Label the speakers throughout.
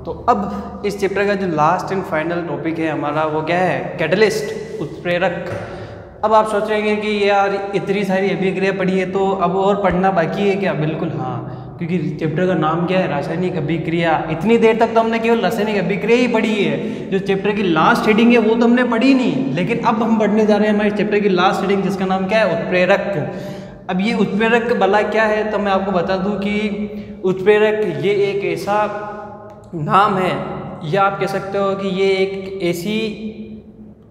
Speaker 1: तो अब इस चैप्टर का जो लास्ट एंड फाइनल टॉपिक है हमारा वो क्या है, कैटलिस्ट, उत्प्रेरक। अब आप सोच रहे हैं कि यार इतनी सारी अभिक्रिया पढ़ी है तो अब और पढ़ना बाकी है क्या? बिल्कुल हाँ, क्योंकि चैप्टर का नाम क्या है, रासायनिक अभिक्रिया। इतनी देर तक तो हमने केवल रासायनिक अभिक्रिया ही पढ़ी है, जो चैप्टर की लास्ट हेडिंग है वो तो हमने पढ़ी नहीं। लेकिन अब हम पढ़ने जा रहे हैं हमारे चैप्टर की लास्ट हेडिंग, जिसका नाम क्या है, उत्प्रेरक। अब ये उत्प्रेरक भला क्या है, तो मैं आपको बता दूं कि उत्प्रेरक ये एक ऐसा नाम है, या आप कह सकते हो कि ये एक ऐसी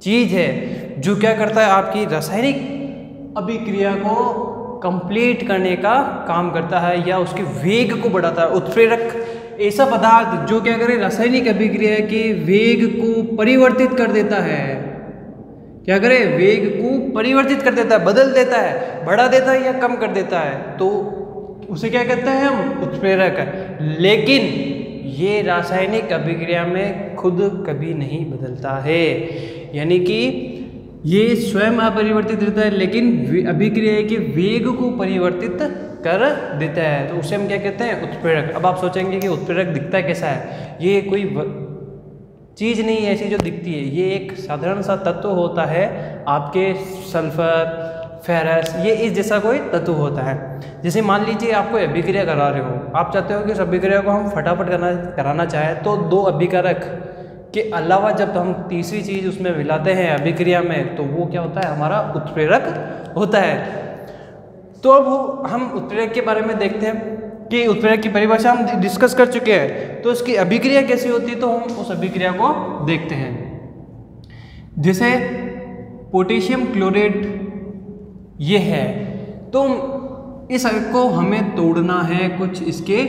Speaker 1: चीज़ है जो क्या करता है, आपकी रासायनिक अभिक्रिया को कंप्लीट करने का काम करता है या उसके वेग को बढ़ाता है। उत्प्रेरक ऐसा पदार्थ जो क्या करे, रासायनिक अभिक्रिया के वेग को परिवर्तित कर देता है। क्या करे, वेग को परिवर्तित कर देता है, बदल देता है, बढ़ा देता है या कम कर देता है, तो उसे क्या कहते हैं हम, उत्प्रेरक। लेकिन ये रासायनिक अभिक्रिया में खुद कभी नहीं बदलता है, यानी कि ये स्वयं अपरिवर्तित रहता है, लेकिन अभिक्रिया के वेग को परिवर्तित कर देता है, तो उसे हम क्या कहते हैं, उत्प्रेरक। अब आप सोचेंगे कि उत्प्रेरक दिखता कैसा है, ये कोई चीज़ नहीं है ऐसी जो दिखती है, ये एक साधारण सा तत्व होता है, आपके सल्फर, फेरस, ये इस जैसा कोई तत्व होता है। जैसे मान लीजिए आपको अभिक्रिया करा रहे हो, आप चाहते हो कि उस अभिक्रिया को हम फटाफट कराना चाहें, तो दो अभिकारक के अलावा जब हम तीसरी चीज़ उसमें मिलाते हैं अभिक्रिया में, तो वो क्या होता है, हमारा उत्प्रेरक होता है। तो अब हम उत्प्रेरक के बारे में देखते हैं कि उत्प्रेरक की परिभाषा हम डिस्कस कर चुके हैं, तो उसकी अभिक्रिया कैसी होती है, तो हम उस अभिक्रिया को देखते हैं। जैसे पोटेशियम क्लोराइड ये है, तो इस को हमें तोड़ना है कुछ इसके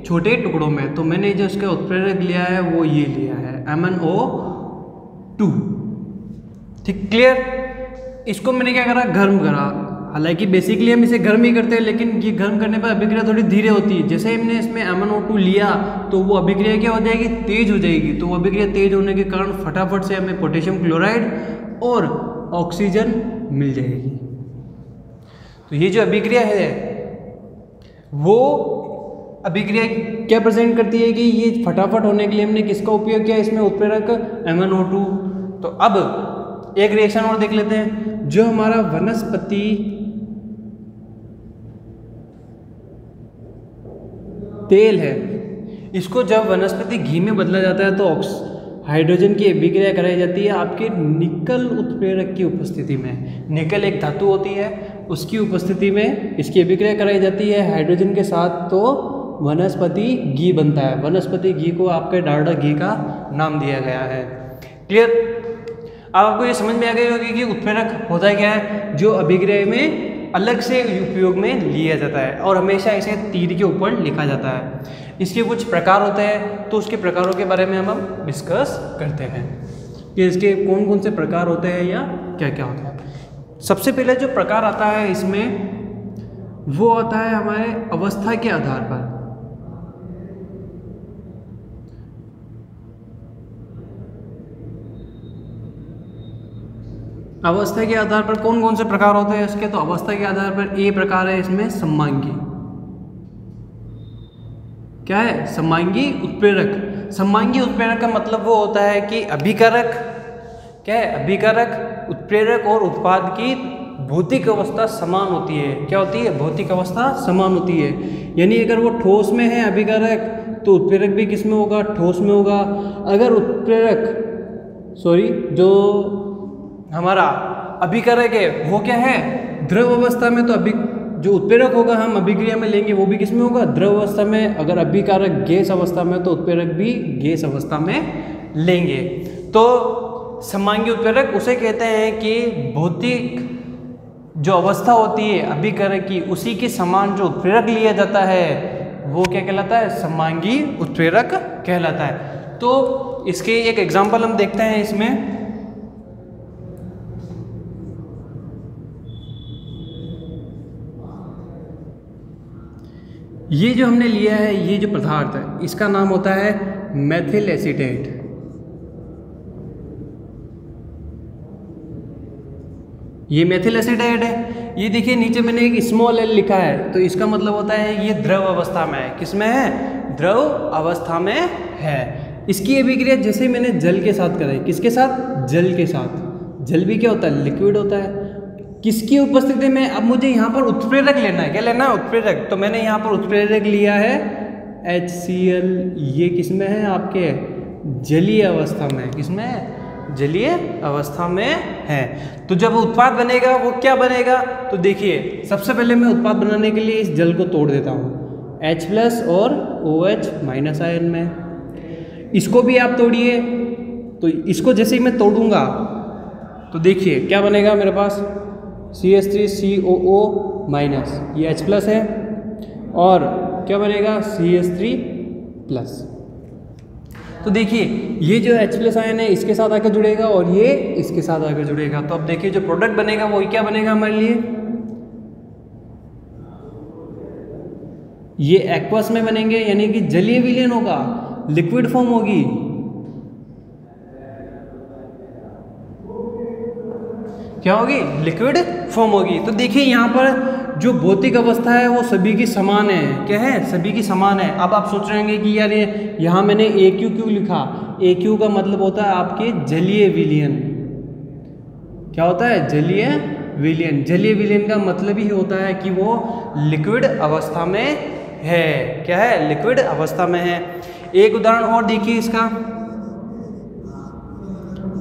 Speaker 1: छोटे टुकड़ों में, तो मैंने जो इसका उत्प्रेरक लिया है वो ये लिया है MnO2। ठीक, क्लियर। इसको मैंने क्या करा, गर्म करा। हालांकि बेसिकली हम इसे गर्म ही करते हैं, लेकिन ये गर्म करने पर अभिक्रिया थोड़ी धीरे होती है। जैसे हमने इसमें MnO2 लिया तो वो अभिक्रिया क्या हो जाएगी, तेज हो जाएगी। तो वो अभिक्रिया तेज होने के कारण फटाफट से हमें पोटेशियम क्लोराइड और ऑक्सीजन मिल जाएगी। तो ये जो अभिक्रिया है वो अभिक्रिया क्या प्रेजेंट करती है कि ये फटाफट होने के लिए हमने किसका उपयोग किया, इसमें उत्प्रेरक MnO2। तो अब एक रिएक्शन और देख लेते हैं, जो हमारा वनस्पति तेल है, इसको जब वनस्पति घी में बदला जाता है तो हाइड्रोजन की अभिक्रिया कराई जाती है आपके निकल उत्प्रेरक की उपस्थिति में। निकल एक धातु होती है, उसकी उपस्थिति में इसकी अभिक्रिया कराई जाती है हाइड्रोजन के साथ, तो वनस्पति घी बनता है। वनस्पति घी को आपके डालडा घी का नाम दिया गया है। क्लियर। अब आपको ये समझ में आ गई होगी कि उत्प्रेरक होता क्या है, जो अभिक्रिया में अलग से उपयोग में लिया जाता है और हमेशा इसे तीर के ऊपर लिखा जाता है। इसके कुछ प्रकार होते हैं, तो उसके प्रकारों के बारे में हम डिस्कस करते हैं कि इसके कौन कौन से प्रकार होते हैं या क्या क्या होता है। सबसे पहले जो प्रकार आता है इसमें, वो आता है हमारे अवस्था के आधार पर। अवस्था के आधार पर कौन कौन से प्रकार होते हैं इसके, तो अवस्था के आधार पर ए प्रकार है इसमें सममांगी। क्या है, सममांगी उत्प्रेरक। सममांगी उत्प्रेरक का मतलब वो होता है कि अभिकारक, क्या है, अभिकारक, उत्प्रेरक और उत्पाद की भौतिक अवस्था समान होती है। क्या होती है, भौतिक अवस्था समान होती है। यानी अगर वो ठोस में है अभिकारक, तो उत्प्रेरक भी किस में होगा, ठोस में होगा। अगर उत्प्रेरक जो हमारा अभिकारक है वो क्या है, द्रव अवस्था में, तो जो उत्प्रेरक होगा हम अभिक्रिया में लेंगे वो भी किस में होगा, द्रव अवस्था में। अगर अभिकारक गैस अवस्था में, तो उत्प्रेरक भी गैस अवस्था में लेंगे। तो सममांगी उत्प्रेरक उसे कहते हैं कि भौतिक जो अवस्था होती है अभिकारक की, उसी के समान जो उत्प्रेरक लिया जाता है वो क्या कहलाता है, सममांगी उत्प्रेरक कहलाता है। तो इसके एक एग्जाम्पल हम देखते हैं इसमें। ये जो हमने लिया है, ये जो पदार्थ है, इसका नाम होता है मेथिल एसीटेट। ये मेथिल एसीटेट है। ये देखिए नीचे मैंने एक स्मॉल एल लिखा है, तो इसका मतलब होता है ये द्रव अवस्था में है। किस में है, द्रव अवस्था में है। इसकी अभिक्रिया जैसे मैंने जल के साथ कराई, किसके साथ? जल के साथ। जल भी क्या होता है? लिक्विड होता है। किसकी उपस्थिति में? अब मुझे यहाँ पर उत्प्रेरक लेना है। क्या लेना है? उत्प्रेरक। तो मैंने यहाँ पर उत्प्रेरक लिया है HCl। ये किसमें है? आपके जलीय अवस्था में। किसमें है? जलीय अवस्था में है। तो जब उत्पाद बनेगा वो क्या बनेगा? तो देखिए, सबसे पहले मैं उत्पाद बनाने के लिए इस जल को तोड़ देता हूँ H+ और OH- आयन में। इसको भी आप तोड़िए। तो इसको जैसे ही मैं तोड़ूंगा तो देखिए क्या बनेगा मेरे पास? CH3COO-, ये H+ है, और क्या बनेगा? CH3+। तो देखिए ये जो H+ आयन है इसके साथ आकर जुड़ेगा और ये इसके साथ आकर जुड़ेगा। तो अब देखिए जो प्रोडक्ट बनेगा वो क्या बनेगा हमारे लिए? ये एक्वस में बनेंगे, यानी कि जलीय विलयन होगा, लिक्विड फॉर्म होगी। क्या होगी? लिक्विड फॉर्म होगी। तो देखिए यहाँ पर जो भौतिक अवस्था है वो सभी की समान है। क्या है? सभी की समान है। अब आप सोच रहे होंगे कि यार ये यहाँ मैंने AQ क्यों लिखा? AQ का मतलब होता है आपके जलीय विलयन। क्या होता है? जलीय विलयन। जलीय विलयन का मतलब ही होता है कि वो लिक्विड अवस्था में है। क्या है? लिक्विड अवस्था में है। एक उदाहरण और देखिए इसका,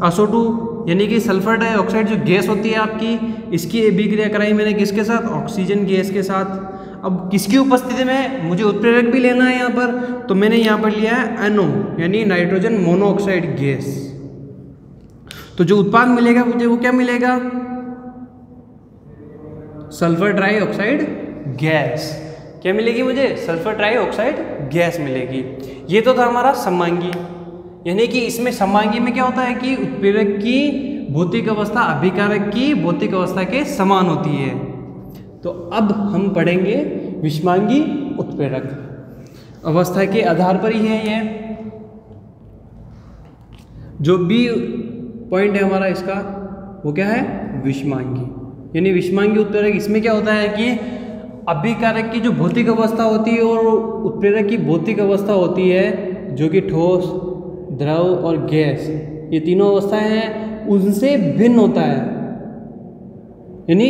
Speaker 1: SO2 यानी कि सल्फर डाइऑक्साइड जो गैस होती है आपकी, इसकी अभिक्रिया कराई मैंने किसके साथ? ऑक्सीजन गैस के साथ। अब किसकी उपस्थिति में? मुझे उत्प्रेरक भी लेना है यहाँ पर, तो मैंने यहाँ पर लिया है NO यानी नाइट्रोजन मोनोऑक्साइड गैस। तो जो उत्पाद मिलेगा मुझे वो क्या मिलेगा? Sulphur dioxide gas. क्या मिलेगी मुझे? सल्फर डाइऑक्साइड गैस मिलेगी। ये तो था हमारा समांगी, यानी कि इसमें समांगी में क्या होता है कि उत्प्रेरक की भौतिक अवस्था अभिकारक की भौतिक अवस्था के समान होती है। तो अब हम पढ़ेंगे विषमांगी उत्प्रेरक। अवस्था के आधार पर ही है ये। जो B पॉइंट है हमारा इसका वो क्या है? विषमांगी। यानी विषमांगी उत्प्रेरक, इसमें क्या होता है कि अभिकारक की जो भौतिक अवस्था होती है और उत्प्रेरक की भौतिक अवस्था होती है, जो कि ठोस, द्रव और गैस, ये तीनों अवस्थाएं हैं, उनसे भिन्न होता है। यानी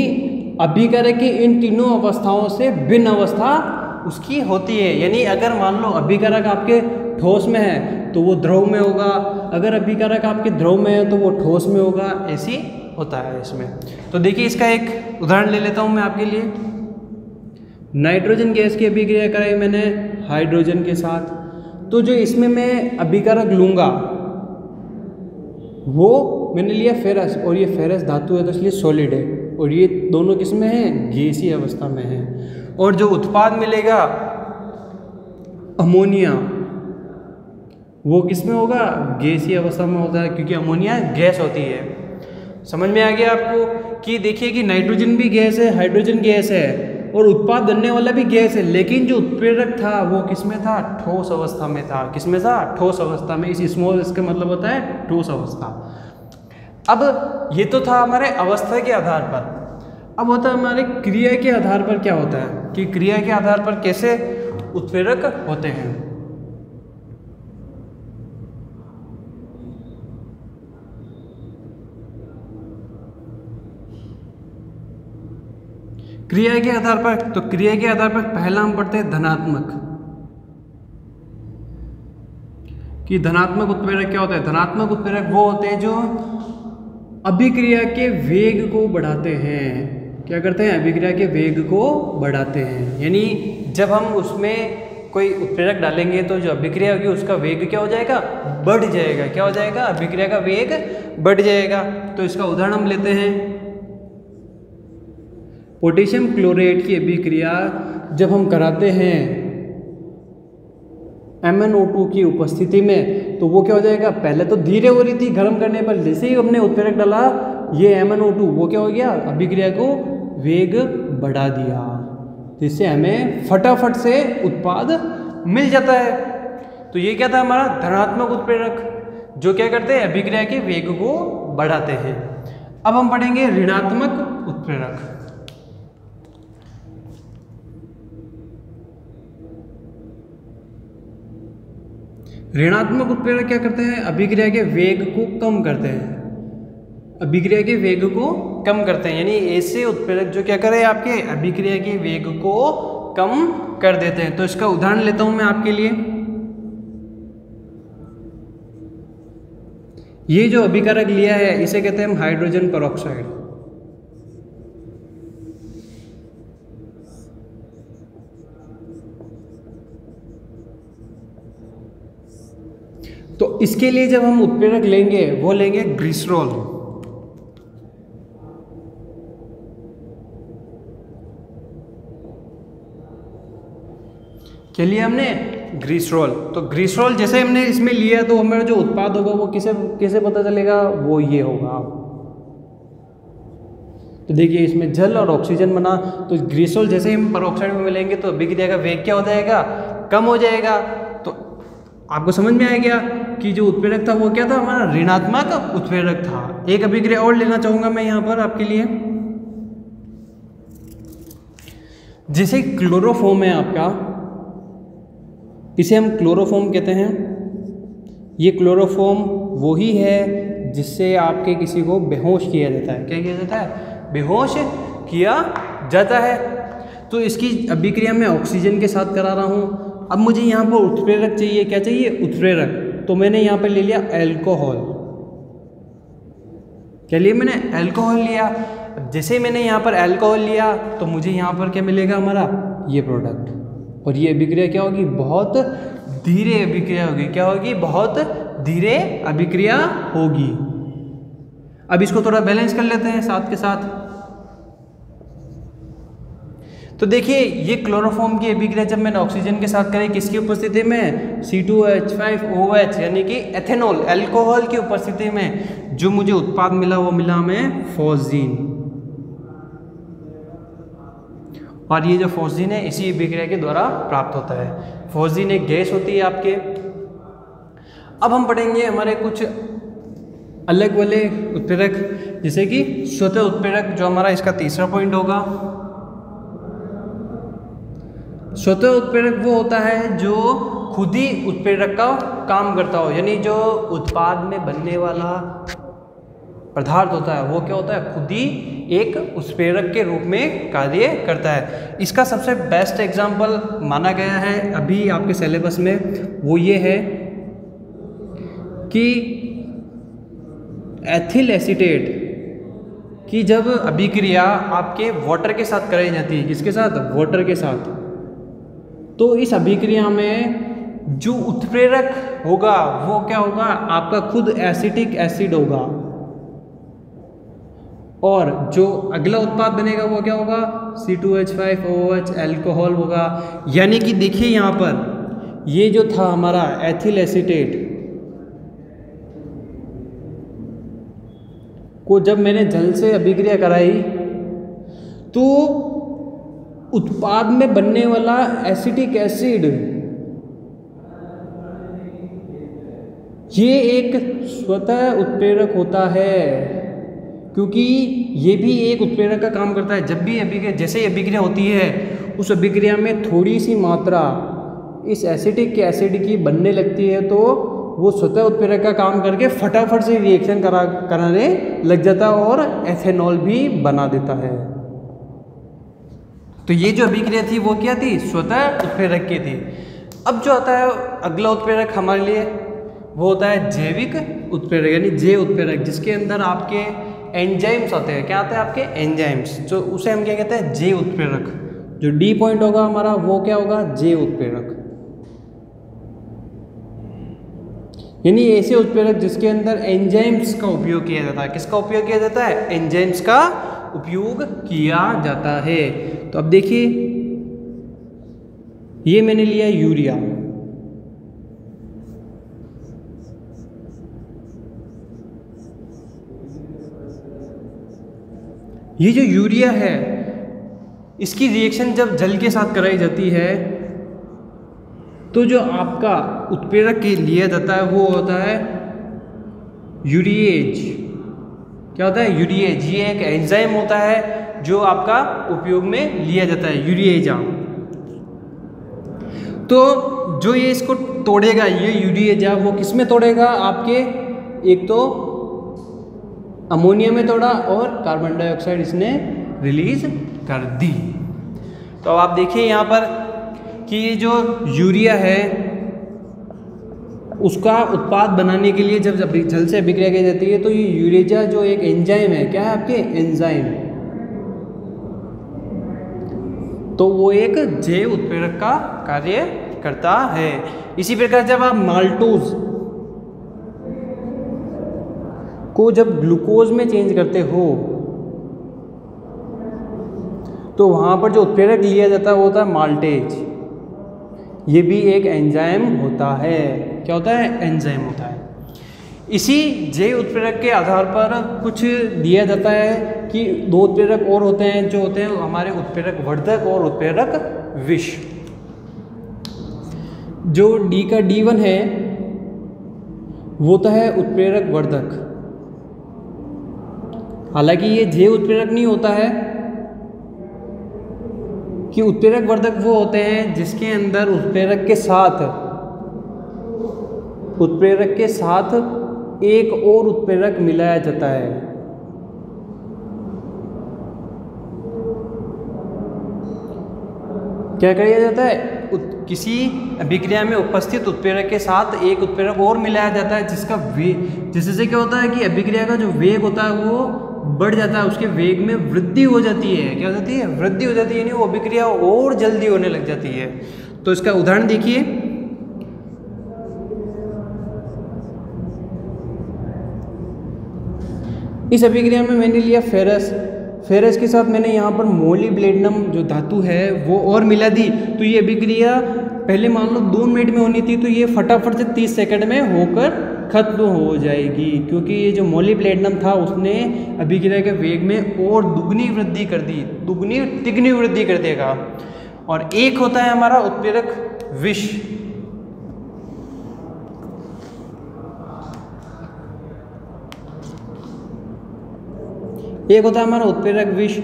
Speaker 1: अभिकारक की इन तीनों अवस्थाओं से भिन्न अवस्था उसकी होती है। यानी अगर मान लो अभिकारक आपके ठोस में है तो वो द्रव में होगा, अगर अभिकारक आपके द्रव में है तो वो ठोस में होगा। ऐसी होता है इसमें। तो देखिए इसका एक उदाहरण ले लेता हूँ मैं आपके लिए। नाइट्रोजन गैस की अभिक्रिया कराई मैंने हाइड्रोजन के साथ। तो जो इसमें मैं अभिकारक लूँगा वो मैंने लिया फेरस, और ये फेरस धातु है तो इसलिए सॉलिड है, और ये दोनों किस में है? गैसीय अवस्था में है। और जो उत्पाद मिलेगा अमोनिया, वो किस में होगा? गैसीय अवस्था में होता है, क्योंकि अमोनिया गैस होती है। समझ में आ गया आपको कि देखिए कि नाइट्रोजन भी गैस है, हाइड्रोजन गैस है, और उत्पाद बनने वाला भी गैस है, लेकिन जो उत्प्रेरक था वो किसमें था? ठोस अवस्था में था। किसमें था? ठोस अवस्था में। इस स्मॉल इसका मतलब होता है ठोस अवस्था। अब ये तो था हमारे अवस्था के आधार पर। अब होता है हमारे क्रिया के आधार पर। क्या होता है कि क्रिया के आधार पर कैसे उत्प्रेरक होते हैं। क्रिया के आधार पर, तो क्रिया के आधार पर पहला हम पढ़ते हैं धनात्मक, कि धनात्मक उत्प्रेरक क्या होता है। धनात्मक उत्प्रेरक वो होते हैं जो अभिक्रिया के वेग को बढ़ाते हैं। क्या करते हैं? अभिक्रिया के वेग को बढ़ाते हैं। यानी जब हम उसमें कोई उत्प्रेरक डालेंगे तो जो अभिक्रिया होगी उसका वेग क्या हो जाएगा? बढ़ जाएगा। क्या हो जाएगा? अभिक्रिया का वेग बढ़ जाएगा। तो इसका उदाहरण हम लेते हैं। पोटेशियम क्लोराइड की अभिक्रिया जब हम कराते हैं MnO2 की उपस्थिति में, तो वो क्या हो जाएगा? पहले तो धीरे हो रही थी गर्म करने पर, जैसे ही हमने उत्प्रेरक डाला ये MnO2 वो क्या हो गया? अभिक्रिया को वेग बढ़ा दिया, जिससे हमें फटाफट से उत्पाद मिल जाता है। तो ये क्या था हमारा? धनात्मक उत्प्रेरक, जो क्या करते हैं? अभिक्रिया के वेग को बढ़ाते हैं। अब हम पढ़ेंगे ऋणात्मक उत्प्रेरक। ऋणात्मक उत्प्रेरक क्या करते हैं? अभिक्रिया के वेग को कम करते हैं, अभिक्रिया के वेग को कम करते हैं। यानी ऐसे उत्प्रेरक जो क्या करें, आपके अभिक्रिया के वेग को कम कर देते हैं। तो इसका उदाहरण लेता हूं मैं आपके लिए। ये जो अभिकारक लिया है इसे कहते हैं हम हाइड्रोजन परऑक्साइड। तो इसके लिए जब हम उत्प्रेरक लेंगे वो लेंगे ग्लिसरॉल। क्या लिया हमने? ग्लिसरॉल। तो ग्लिसरॉल जैसे हमने इसमें लिया तो हमारा जो उत्पाद होगा वो किसे पता चलेगा? वो ये होगा। तो देखिए इसमें जल और ऑक्सीजन बना, तो ग्लिसरॉल जैसे हम परऑक्साइड में मिलेंगे तो अभिक्रिया का वेग क्या हो जाएगा? कम हो जाएगा। तो आपको समझ में आ गया कि जो उत्प्रेरक था वो क्या था? हमारा ऋणात्मक उत्प्रेरक था। एक अभिक्रिया और लेना चाहूंगा मैं यहाँ पर आपके लिए। जैसे क्लोरोफॉर्म है आपका, इसे हम क्लोरोफॉर्म कहते हैं। ये क्लोरोफॉर्म वही है जिससे आपके किसी को बेहोश किया जाता है। क्या किया जाता है? बेहोश किया जाता है। तो इसकी अभिक्रिया मैं ऑक्सीजन के साथ करा रहा हूँ। अब मुझे यहाँ पर उत्प्रेरक चाहिए। क्या चाहिए? उत्प्रेरक। तो मैंने यहाँ पर ले लिया अल्कोहल। क्या लिया मैंने? अल्कोहल लिया। जैसे मैंने यहाँ पर अल्कोहल लिया तो मुझे यहाँ पर क्या मिलेगा? हमारा ये प्रोडक्ट। और ये अभिक्रिया क्या होगी? बहुत धीरे अभिक्रिया होगी। क्या होगी? बहुत धीरे अभिक्रिया होगी। अब इसको थोड़ा बैलेंस कर लेते हैं साथ के साथ। तो देखिए ये क्लोरोफॉर्म की अभिक्रिया जब मैंने ऑक्सीजन के साथ करी, किसकी उपस्थिति में? C2H5OH यानी कि एथेनॉल, अल्कोहल की उपस्थिति में जो मुझे उत्पाद मिला वो मिला हमें फॉस्जीन। और ये जो फॉस्जीन है इसी अभिक्रिया के द्वारा प्राप्त होता है। फॉस्जीन एक गैस होती है आपके। अब हम पढ़ेंगे हमारे कुछ अलग वाले उत्प्रेरक, जैसे कि स्वतः उत्प्रेरक, जो हमारा इसका तीसरा पॉइंट होगा। स्वतः उत्प्रेरक वो होता है जो खुद ही उत्प्रेरक का काम करता हो, यानी जो उत्पाद में बनने वाला पदार्थ होता है वो क्या होता है? खुद ही एक उत्प्रेरक के रूप में कार्य करता है। इसका सबसे बेस्ट एग्जाम्पल माना गया है अभी आपके सिलेबस में, वो ये है कि एथिल एसीटेट की जब अभिक्रिया आपके वाटर के साथ कराई जाती है। किसके साथ? वाटर के साथ। तो इस अभिक्रिया में जो उत्प्रेरक होगा वो क्या होगा? आपका खुद एसिटिक एसिड होगा। और जो अगला उत्पाद बनेगा वो क्या होगा? C2H5OH अल्कोहल होगा। यानी कि देखिए यहाँ पर ये जो था हमारा एथिल एसीटेट को जब मैंने जल से अभिक्रिया कराई तो उत्पाद में बनने वाला एसिटिक एसिड ये एक स्वतः उत्प्रेरक होता है, क्योंकि ये भी एक उत्प्रेरक का काम करता है। जब भी अभिक्रिया, जैसे ही अभिक्रिया होती है उस अभिक्रिया में थोड़ी सी मात्रा इस एसिटिक एसिड की बनने लगती है तो वो स्वतः उत्प्रेरक का काम करके फटाफट से रिएक्शन कराने लग जाता है और एथेनॉल भी बना देता है। तो ये जो अभिक्रिया थी वो क्या थी? स्वतः उत्प्रेरक की थी। अब जो आता है अगला उत्प्रेरक हमारे लिए वो होता है जैविक उत्प्रेरक, यानी जे उत्प्रेरक, जिसके अंदर आपके एंजाइम्स आते हैं। क्या आते हैं? आपके एंजाइम्स, जो उसे हम क्या कहते हैं? जे उत्प्रेरक। जो डी पॉइंट होगा हमारा वो क्या होगा? जे उत्प्रेरक। यानी ऐसे उत्प्रेरक जिसके अंदर एंजाइम्स का उपयोग किया जाता है। किसका उपयोग किया जाता है? एंजाइम्स का उपयोग किया जाता है। तो अब देखिए ये मैंने लिया यूरिया। ये जो यूरिया है इसकी रिएक्शन जब जल के साथ कराई जाती है तो जो आपका उत्प्रेरक के लिया जाता है वो होता है यूरिएज। क्या होता है? यूरिएज। ये एक एंजाइम होता है जो आपका उपयोग में लिया जाता है, यूरिएजा। तो जो ये इसको तोड़ेगा ये यूरिया, वो किस में तोड़ेगा आपके, एक तो अमोनिया में तोड़ा और कार्बन डाइऑक्साइड इसने रिलीज कर दी। तो अब आप देखिए यहाँ पर कि ये जो यूरिया है उसका उत्पाद बनाने के लिए जब जल से अभिक्रिया की जाती है तो ये यूरेजा जो एक एंजाइम है, क्या है आपके एंजाइम, तो वो एक जैव उत्प्रेरक का कार्य करता है। इसी प्रकार जब आप माल्टोज को जब ग्लूकोज में चेंज करते हो तो वहां पर जो उत्प्रेरक लिया जाता है वो होता है माल्टेज। ये भी एक एंजाइम होता है। क्या होता है, एंजाइम होता है। इसी जैव उत्प्रेरक के आधार पर कुछ दिया जाता है कि दो उत्प्रेरक और होते हैं जो होते हैं हमारे उत्प्रेरक वर्धक और उत्प्रेरक विष। जो डी का D1 है वो तो है उत्प्रेरक वर्धक, हालांकि ये जैव उत्प्रेरक नहीं होता है कि उत्प्रेरक वर्धक वो होते हैं जिसके अंदर उत्प्रेरक के साथ एक और उत्प्रेरक मिलाया जाता है। क्या किया जाता है, किसी अभिक्रिया में उपस्थित उत्प्रेरक के साथ एक उत्प्रेरक और मिलाया जाता है जिसका वेग, जिससे क्या होता है कि अभिक्रिया का जो वेग होता है वो बढ़ जाता है, उसके वेग में वृद्धि हो जाती है। क्या हो जाती है, वृद्धि हो जाती है, यानी वो अभिक्रिया और जल्दी होने लग जाती है। तो इसका उदाहरण देखिए, इस अभिक्रिया में मैंने लिया फेरस के साथ मैंने यहाँ पर मोलिब्डेनम जो धातु है वो और मिला दी। तो ये अभिक्रिया पहले मान लो 2 मिनट में होनी थी, तो ये फटाफट से 30 सेकंड में होकर खत्म हो जाएगी, क्योंकि ये जो मोलिब्डेनम था उसने अभिक्रिया के वेग में और दुगनी वृद्धि कर दी, दुगनी तिगनी वृद्धि कर देगा। और एक होता है हमारा उत्प्रेरक विष। एक होता है हमारा उत्प्रेरक विष,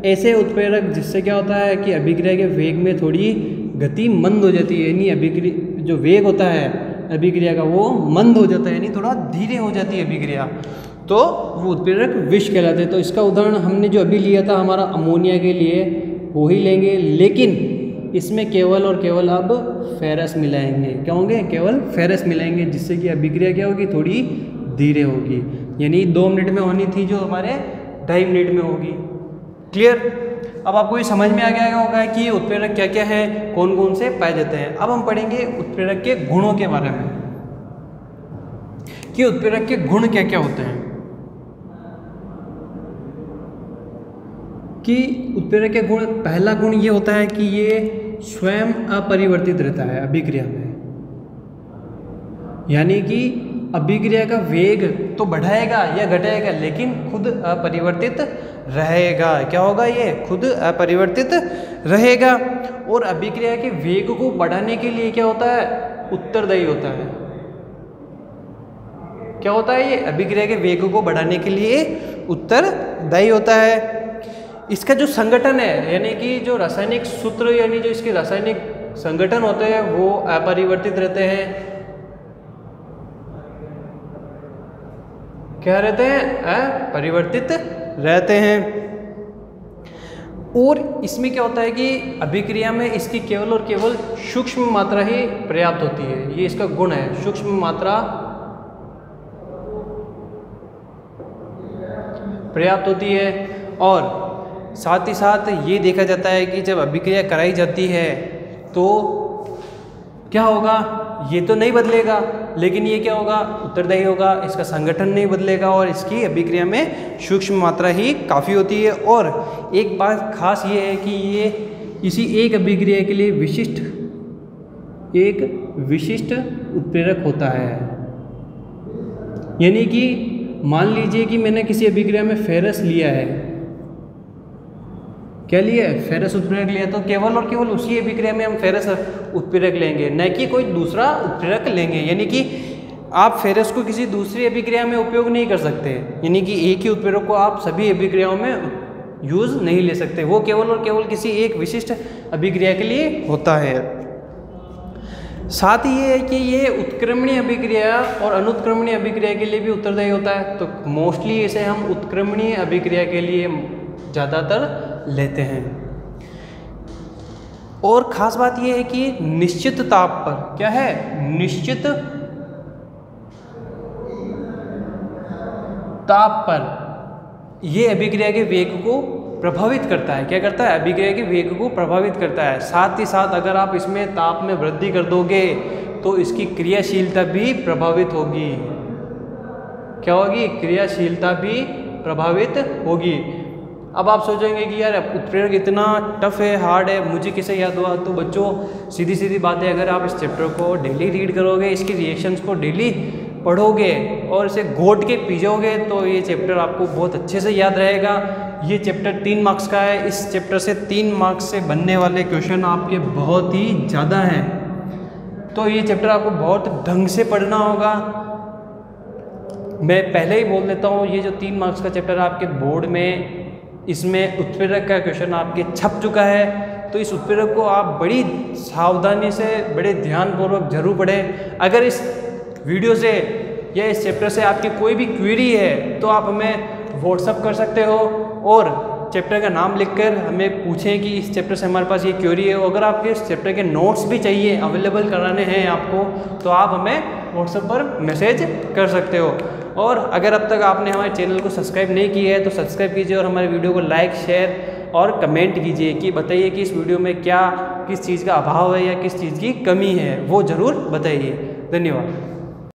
Speaker 1: ऐसे उत्प्रेरक जिससे क्या होता है कि अभिक्रिया के वेग में थोड़ी गति मंद हो जाती है, यानी अभिक्रिया जो वेग होता है अभिक्रिया का वो मंद हो जाता है, यानी थोड़ा धीरे हो जाती है अभिक्रिया, तो वो उत्प्रेरक विष कहलाते हैं। तो इसका उदाहरण हमने जो अभी लिया था हमारा अमोनिया के लिए वो ही लेंगे, लेकिन इसमें केवल और केवल अब फेरस मिलाएंगे। क्या होंगे, केवल फेरस मिलाएंगे, जिससे कि अभिक्रिया क्या होगी, थोड़ी धीरे होगी, यानी 2 मिनट में होनी थी जो हमारे 2.5 मिनट में होगी। क्लियर। अब आपको ये समझ में आ गया होगा कि उत्प्रेरक क्या क्या है, कौन कौन से पाए जाते हैं। अब हम पढ़ेंगे उत्प्रेरक के गुणों के बारे में कि उत्प्रेरक के गुण क्या क्या होते हैं। कि उत्प्रेरक के गुण, पहला गुण ये होता है कि ये स्वयं अपरिवर्तित रहता है अभिक्रिया में, यानी कि अभिक्रिया का वेग तो बढ़ाएगा या घटाएगा लेकिन खुद अपरिवर्तित रहेगा। क्या होगा, ये खुद अपरिवर्तित रहेगा। और अभिक्रिया के वेग को बढ़ाने के लिए क्या होता है, उत्तरदायी होता है। क्या होता है, ये अभिक्रिया के वेग को बढ़ाने के लिए उत्तरदायी होता है। इसका जो संगठन है, यानी कि जो रासायनिक सूत्र यानी जो इसके रासायनिक संगठन होते हैं वो अपरिवर्तित रहते हैं। क्या रहते हैं, अपरिवर्तित रहते हैं। और इसमें क्या होता है कि अभिक्रिया में इसकी केवल और केवल सूक्ष्म मात्रा ही पर्याप्त होती है। ये इसका गुण है, सूक्ष्म मात्रा पर्याप्त होती है। और साथ ही साथ ये देखा जाता है कि जब अभिक्रिया कराई जाती है तो क्या होगा, ये तो नहीं बदलेगा, लेकिन ये क्या होगा, उत्तरदायी होगा। इसका संगठन नहीं बदलेगा और इसकी अभिक्रिया में सूक्ष्म मात्रा ही काफ़ी होती है। और एक बात खास ये है कि ये किसी एक अभिक्रिया के लिए एक विशिष्ट उत्प्रेरक होता है। यानी कि मान लीजिए कि मैंने किसी अभिक्रिया में फेरस लिया है, क्या लिया है, फेरस उत्प्रेरक लिया, तो केवल और केवल उसी अभिक्रिया में हम फेरस उत्प्रेरक लेंगे, न कि कोई दूसरा उत्प्रेरक लेंगे। यानी कि आप फेरस को किसी दूसरी अभिक्रिया में उपयोग नहीं कर सकते, यानी कि एक ही उत्प्रेरक को आप सभी अभिक्रियाओं में यूज़ नहीं ले सकते, वो केवल और केवल किसी एक विशिष्ट अभिक्रिया के लिए होता है। साथ ही ये है कि ये उत्क्रमणीय अभिक्रिया और अनुत्क्रमणीय अभिक्रिया के लिए भी उत्तरदायी होता है। तो मोस्टली इसे हम उत्क्रमणीय अभिक्रिया के लिए ज़्यादातर लेते हैं। और ख़ास बात ये है कि निश्चित ताप पर, क्या है, निश्चित ताप पर ये अभिक्रिया के वेग को प्रभावित करता है। क्या करता है? अभिक्रिया के वेग को प्रभावित करता है। साथ ही साथ अगर आप इसमें ताप में वृद्धि कर दोगे तो इसकी क्रियाशीलता भी प्रभावित होगी। क्या होगी? क्रियाशीलता भी प्रभावित होगी। अब आप सोचेंगे कि यार उत्प्रेरक इतना टफ है, हार्ड है, मुझे कैसे याद हुआ? तो बच्चों सीधी सीधी बात है, अगर आप इस चैप्टर को डेली रीड करोगे, इसके रिएक्शंस को डेली पढ़ोगे और इसे घोट के पीजोगे तो ये चैप्टर आपको बहुत अच्छे से याद रहेगा। ये चैप्टर 3 मार्क्स का है। इस चैप्टर से 3 मार्क्स से बनने वाले क्वेश्चन आपके बहुत ही ज़्यादा हैं। तो ये चैप्टर आपको बहुत ढंग से पढ़ना होगा। मैं पहले ही बोल देता हूँ, ये जो 3 मार्क्स का चैप्टर आपके बोर्ड में, इसमें उत्प्रेरक का क्वेश्चन आपके छप चुका है। तो इस उत्प्रेरक को आप बड़ी सावधानी से, बड़े ध्यानपूर्वक जरूर पढ़ें। अगर इस वीडियो से या इस चैप्टर से आपकी कोई भी क्वेरी है तो आप हमें व्हाट्सअप कर सकते हो और चैप्टर का नाम लिखकर हमें पूछें कि इस चैप्टर से हमारे पास ये क्वेरी है। अगर आपके इस चैप्टर के नोट्स भी चाहिए, अवेलेबल कराने हैं आपको, तो आप हमें व्हाट्सएप पर मैसेज कर सकते हो। और अगर अब तक आपने हमारे चैनल को सब्सक्राइब नहीं किया है तो सब्सक्राइब कीजिए और हमारे वीडियो को लाइक, शेयर और कमेंट कीजिए कि बताइए कि इस वीडियो में क्या, किस चीज़ का अभाव है या किस चीज़ की कमी है, वो ज़रूर बताइए। धन्यवाद।